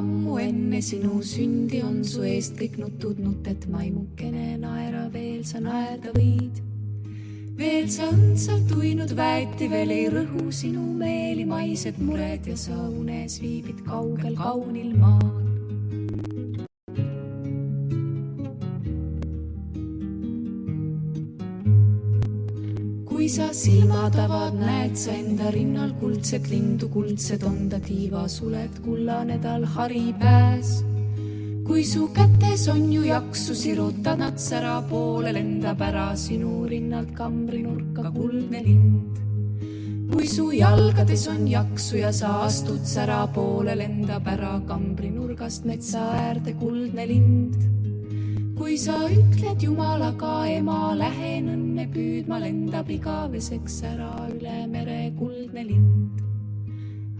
ammu enne sinu sündi on su eest kõik nutud nutet maimukene naera, veel sa naerda võid. Veel sa õndsalt uinud väeti, veel ei rõhu sinu meeli maised mured ja sa unes viibid kaugel kaunil maal. Kui sa silmad avad, näed sa enda rinnal kuldset lindu, kuldsed on ta tiivasuled, kullane tal haripääs. Kui su kätes on ju jaksu, sirutad nad sära poole, lendab ära sinu rinnalt kambrinurka kuldne lind. Kui su jalgades on jaksu ja sa astud sära poole, lendab ära kambrinurgast metsa äärde kuldne lind. Kui sa ütled Jumalaga, ema, lähen õnne püüdma, lendab igaveseks ära üle mere kuldne lind.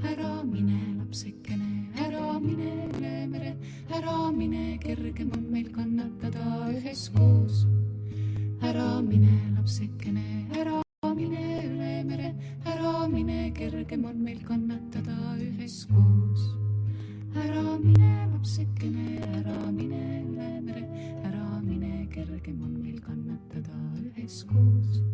Ära mine, lapsekene, ära mine üle mere, ära mine, kergem on meil kannatada üheskoos. Ära mine, lapsekene, ära mine üle mere, ära mine, kergem on meil kannatada üheskoos. Ära mine, lapsekene, ära mine üle mere, ära mine, kergem on meil kannatada üheskoos.